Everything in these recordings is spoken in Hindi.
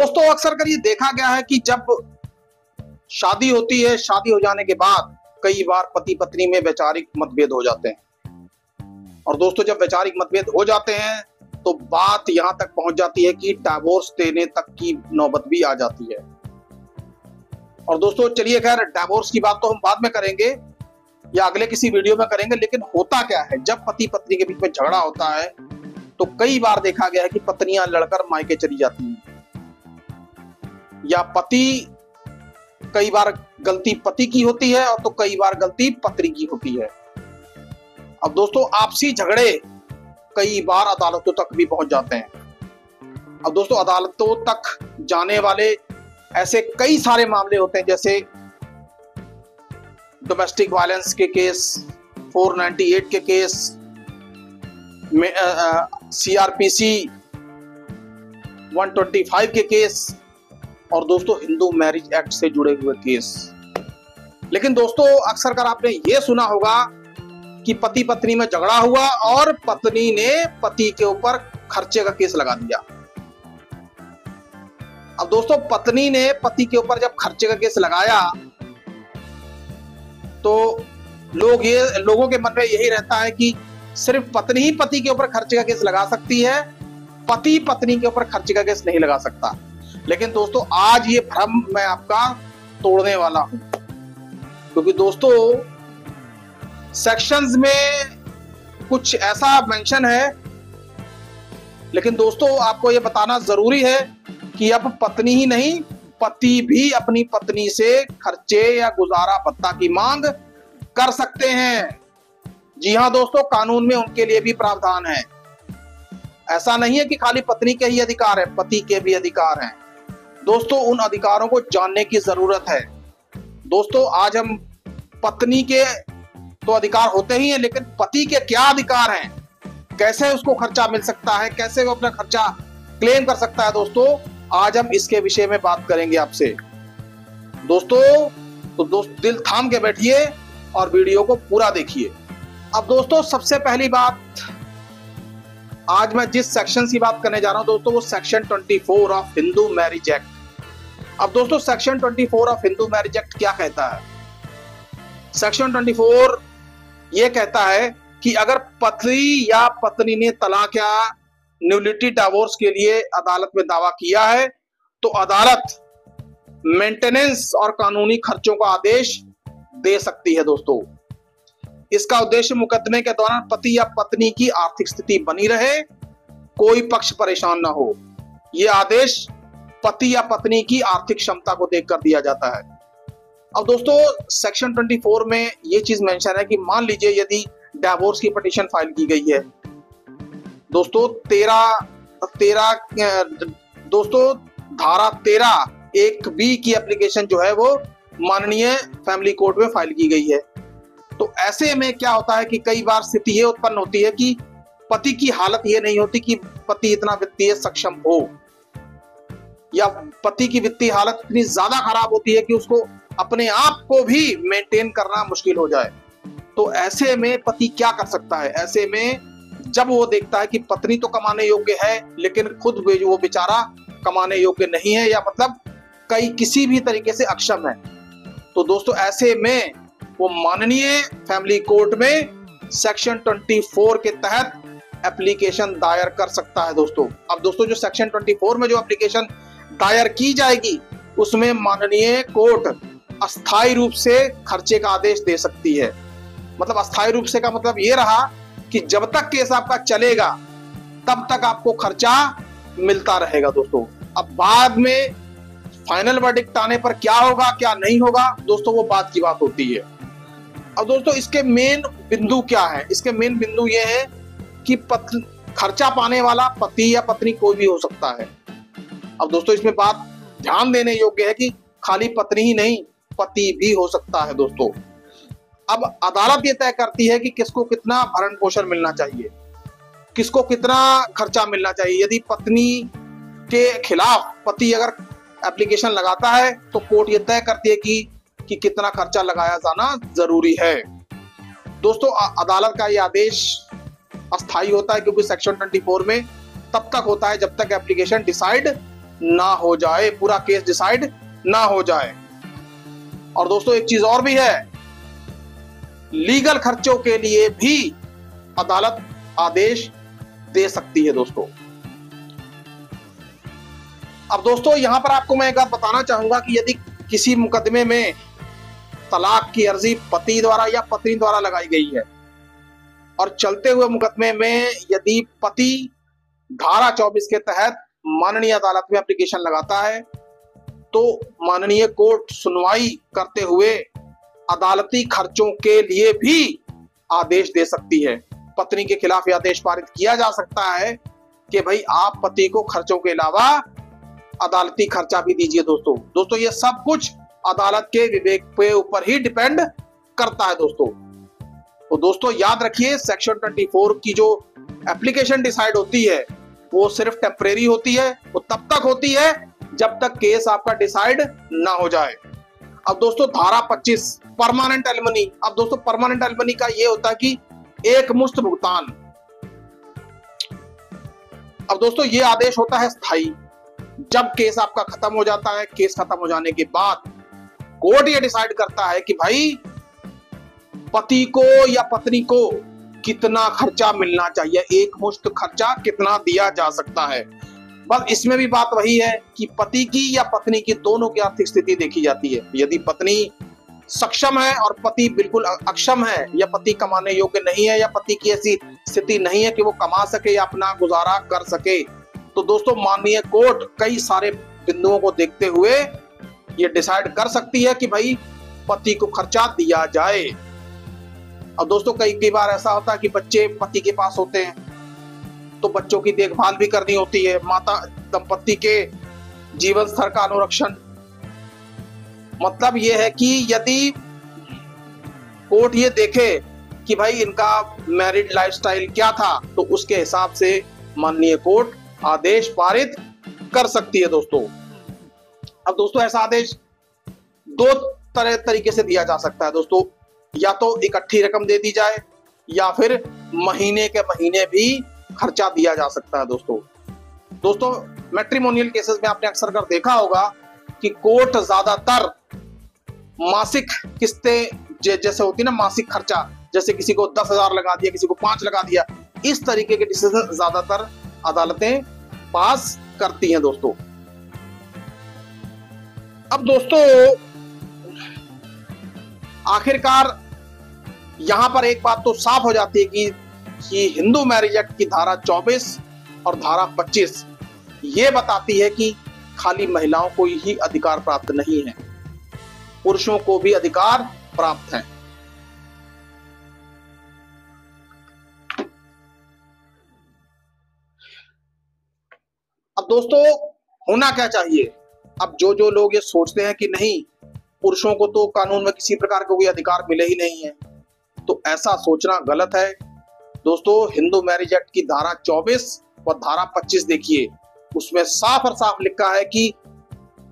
दोस्तों अक्सर कर ये देखा गया है कि जब शादी होती है, शादी हो जाने के बाद कई बार पति पत्नी में वैचारिक मतभेद हो जाते हैं। और दोस्तों जब वैचारिक मतभेद हो जाते हैं तो बात यहां तक पहुंच जाती है कि डिवोर्स देने तक की नौबत भी आ जाती है। और दोस्तों चलिए खैर डिवोर्स की बात तो हम बाद में करेंगे या अगले किसी वीडियो में करेंगे, लेकिन होता क्या है जब पति पत्नी के बीच में झगड़ा होता है तो कई बार देखा गया है कि पत्नियां लड़कर मायके चली जाती हैं, या कई बार गलती पति की होती है और तो कई बार गलती पत्नी की होती है। अब दोस्तों आपसी झगड़े कई बार अदालतों तक भी पहुंच जाते हैं। अब दोस्तों अदालतों तक जाने वाले ऐसे कई सारे मामले होते हैं, जैसे डोमेस्टिक वायलेंस के केस, 498 के केस, CRPC 125 के केस और दोस्तों हिंदू मैरिज एक्ट से जुड़े हुए केस। लेकिन दोस्तों अक्सर कर आपने ये सुना होगा कि पति पत्नी में झगड़ा हुआ और पत्नी ने पति के ऊपर खर्चे का केस लगा दिया। अब दोस्तों पत्नी ने पति के ऊपर जब खर्चे का केस लगाया तो लोगों के मन में यही रहता है कि सिर्फ पत्नी ही पति के ऊपर खर्चे का केस लगा सकती है, पति पत्नी के ऊपर खर्चे का केस नहीं लगा सकता। लेकिन दोस्तों आज ये भ्रम मैं आपका तोड़ने वाला हूं, क्योंकि दोस्तों सेक्शंस में कुछ ऐसा मेंशन है, लेकिन दोस्तों आपको ये बताना जरूरी है कि अब पत्नी ही नहीं, पति भी अपनी पत्नी से खर्चे या गुजारा भत्ता की मांग कर सकते हैं। जी हां दोस्तों, कानून में उनके लिए भी प्रावधान है। ऐसा नहीं है कि खाली पत्नी के ही अधिकार है, पति के भी अधिकार हैं। दोस्तों उन अधिकारों को जानने की जरूरत है। दोस्तों आज हम पत्नी के तो अधिकार होते ही हैं, लेकिन पति के क्या अधिकार हैं, कैसे उसको खर्चा मिल सकता है, कैसे वो अपना खर्चा क्लेम कर सकता है, दोस्तों आज हम इसके विषय में बात करेंगे आपसे। दोस्तों दिल थाम के बैठिए और वीडियो को पूरा देखिए। अब दोस्तों सबसे पहली बात, आज मैं जिस सेक्शन की बात करने जा रहा हूं दोस्तों वो section 24 of Hindu marriage act. अब दोस्तों section 24 of Hindu marriage act क्या कहता है? सेक्शन 24 ये कहता है कि अगर पति या पत्नी ने तलाक या न्यूलिटी डिवोर्स के लिए अदालत में दावा किया है तो अदालत मेंटेनेंस और कानूनी खर्चों का आदेश दे सकती है। दोस्तों इसका उद्देश्य मुकदमे के दौरान पति या पत्नी की आर्थिक स्थिति बनी रहे, कोई पक्ष परेशान ना हो। यह आदेश पति या पत्नी की आर्थिक क्षमता को देखकर दिया जाता है। अब दोस्तों सेक्शन 24 में यह चीज मेंशन है कि मान लीजिए यदि डिवोर्स की पिटीशन फाइल की गई है दोस्तों, दोस्तों धारा 13(1)(b) की एप्लीकेशन जो है वो माननीय फैमिली कोर्ट में फाइल की गई है। तो ऐसे में क्या होता है कि कई बार स्थिति ये उत्पन्न होती है कि पति की हालत ये नहीं होती कि पति इतना वित्तीय सक्षम हो, या पति की वित्तीय हालत इतनी ज्यादा खराब होती है कि उसको अपने आप को भी मेंटेन करना मुश्किल हो जाए। तो ऐसे में पति क्या कर सकता है? ऐसे में जब वो देखता है कि पत्नी तो कमाने योग्य है लेकिन खुद वो बेचारा कमाने योग्य नहीं है, या मतलब किसी भी तरीके से अक्षम है, तो दोस्तों ऐसे में वो माननीय फैमिली कोर्ट में सेक्शन 24 के तहत एप्लीकेशन दायर कर सकता है। दोस्तों अब दोस्तों जो सेक्शन 24 में जो एप्लीकेशन दायर की जाएगी उसमें माननीय कोर्ट अस्थायी रूप से खर्चे का आदेश दे सकती है। मतलब अस्थायी रूप से का मतलब ये रहा कि जब तक केस आपका चलेगा तब तक आपको खर्चा मिलता रहेगा। दोस्तों अब बाद में फाइनल वर्डिक्ट आने पर क्या होगा क्या नहीं होगा दोस्तों वो बात की बात होती है। अब दोस्तों इसके मेन बिंदु क्या है? इसके मेन बिंदु ये है कि खर्चा पाने वाला पति या पत्नी कोई भी हो सकता है। अब दोस्तों इसमें बात ध्यान देने योग्य है कि खाली पत्नी ही नहीं, पति भी हो सकता है। दोस्तों अब अदालत ये तय करती है कि किसको कितना भरण पोषण मिलना चाहिए, किसको कितना खर्चा मिलना चाहिए। यदि पत्नी के खिलाफ पति अगर एप्लीकेशन लगाता है तो कोर्ट ये तय करती है कि कितना खर्चा लगाया जाना जरूरी है। दोस्तों अदालत का ये आदेश अस्थायी होता है क्योंकि सेक्शन 24 में तब तक होता है जब तक एप्लीकेशन डिसाइड ना हो जाए, पूरा केस डिसाइड ना हो जाए। और दोस्तों एक चीज और भी है, लीगल खर्चों के लिए भी अदालत आदेश दे सकती है दोस्तों। अब दोस्तों यहां पर आपको मैं एक बात बताना चाहूंगा कि यदि किसी मुकदमे में तलाक की अर्जी पति द्वारा या पत्नी द्वारा लगाई गई है और चलते हुए मुकदमे में यदि पति धारा 24 के तहत माननीय अदालत में एप्लीकेशन लगाता है, तो माननीय कोर्ट सुनवाई करते हुए अदालती खर्चों के लिए भी आदेश दे सकती है। पत्नी के खिलाफ यह आदेश पारित किया जा सकता है कि भाई आप पति को खर्चों के अलावा अदालती खर्चा भी दीजिए। दोस्तों ये सब कुछ अदालत के विवेक पे ऊपर ही डिपेंड करता है दोस्तों। तो दोस्तों याद रखिए, सेक्शन 24 की जो एप्लीकेशन डिसाइड होती है वो सिर्फ टेम्परेरी होती है, वो तब तक होती है जब तक केस आपका डिसाइड ना हो जाए। अब दोस्तों धारा 25 परमानेंट एलिमनी। अब दोस्तों परमानेंट एलिमनी का ये होता है कि एक मुश्त भुगतान। अब दोस्तों ये आदेश होता है स्थायी। जब केस आपका खत्म हो जाता है, केस खत्म हो जाने के बाद कोर्ट ये डिसाइड करता है कि भाई पति को या पत्नी को कितना खर्चा मिलना चाहिए, एक मुश्त खर्चा कितना दिया जा सकता है। बस इसमें भी बात वही है कि पति की या पत्नी की दोनों की आर्थिक स्थिति देखी जाती है। यदि पत्नी सक्षम है और पति बिल्कुल अक्षम है, या पति कमाने योग्य नहीं है, या पति की ऐसी स्थिति नहीं है कि वो कमा सके या अपना गुजारा कर सके, तो दोस्तों माननीय कोर्ट कई सारे बिंदुओं को देखते हुए ये डिसाइड कर सकती है कि भाई पति को खर्चा दिया जाए। अब दोस्तों कई बार ऐसा होता है कि बच्चे पति के पास होते हैं, तो बच्चों की देखभाल भी करनी होती है, माता दंपति के जीवन स्तर का अनुरक्षण। मतलब यह है कि यदि कोर्ट ये देखे कि भाई इनका मैरिड लाइफस्टाइल क्या था, तो उसके हिसाब से माननीय कोर्ट आदेश पारित कर सकती है दोस्तों। अब दोस्तों ऐसा आदेश दो तरीके से दिया जा सकता है दोस्तों, या तो इकट्ठी रकम दे दी जाए या फिर महीने के महीने भी खर्चा दिया जा सकता है दोस्तों मैट्रिमोनियल केसेस में आपने अक्सर कर देखा होगा कि कोर्ट ज्यादातर मासिक किस्तें जैसे होती है ना, मासिक खर्चा, जैसे किसी को 10,000 लगा दिया, किसी को 5 लगा दिया, इस तरीके के डिसीजन ज्यादातर अदालतें पास करती हैं दोस्तों। अब दोस्तों आखिरकार यहां पर एक बात तो साफ हो जाती है कि हिंदू मैरिज एक्ट की धारा 24 और धारा 25 ये बताती है कि खाली महिलाओं को ही अधिकार प्राप्त नहीं है, पुरुषों को भी अधिकार प्राप्त है। अब दोस्तों होना क्या चाहिए? अब जो लोग ये सोचते हैं कि नहीं पुरुषों को तो कानून में किसी प्रकार का कोई अधिकार मिले ही नहीं है, तो ऐसा सोचना गलत है दोस्तों। हिंदू मैरिज एक्ट की धारा 24 और धारा 25 देखिए, उसमें साफ और साफ लिखा है कि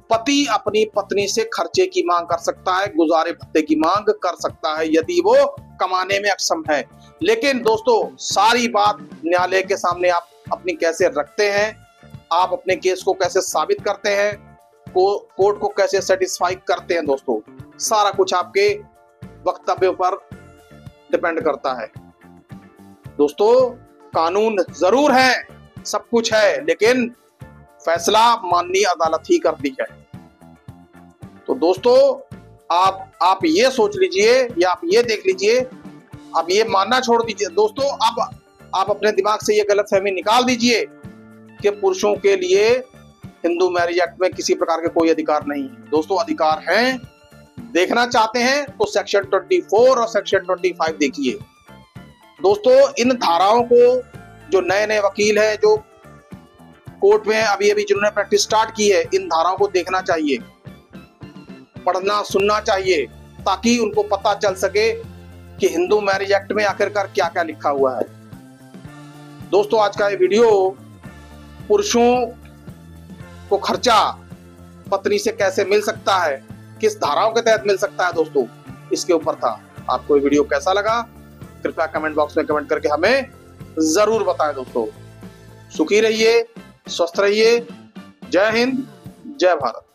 पति अपनी पत्नी से खर्चे की मांग कर सकता है, गुजारे भत्ते की मांग कर सकता है यदि वो कमाने में अक्षम है। लेकिन दोस्तों सारी बात न्यायालय के सामने आप अपनी कैसे रखते हैं, आप अपने केस को कैसे साबित करते हैं, कोर्ट को कैसे सेटिस्फाई करते हैं दोस्तों, सारा कुछ आपके वक्तव्य पर डिपेंड करता है दोस्तों। कानून जरूर है, सब कुछ है, लेकिन फैसला माननीय अदालत ही करती है। तो दोस्तों आप ये सोच लीजिए या आप ये देख लीजिए, आप ये मानना छोड़ दीजिए दोस्तों। अब आप अपने दिमाग से ये गलतफहमी निकाल दीजिए कि पुरुषों के लिए हिंदू मैरिज एक्ट में किसी प्रकार के कोई अधिकार नहीं है। दोस्तों अधिकार हैं, देखना चाहते हैं तो सेक्शन 24 और सेक्शन 25 देखिए दोस्तों। इन धाराओं को जो नए वकील हैं जो कोर्ट में अभी जिन्होंने प्रैक्टिस स्टार्ट की है, इन धाराओं को देखना चाहिए, पढ़ना सुनना चाहिए, ताकि उनको पता चल सके कि हिंदू मैरिज एक्ट में आखिरकार क्या क्या लिखा हुआ है। दोस्तों आज का ये वीडियो पुरुषों को खर्चा पत्नी से कैसे मिल सकता है, किस धाराओं के तहत मिल सकता है दोस्तों, इसके ऊपर था। आपको ये वीडियो कैसा लगा कृपया कमेंट बॉक्स में कमेंट करके हमें जरूर बताएं दोस्तों। सुखी रहिए, स्वस्थ रहिए, जय हिंद, जय भारत।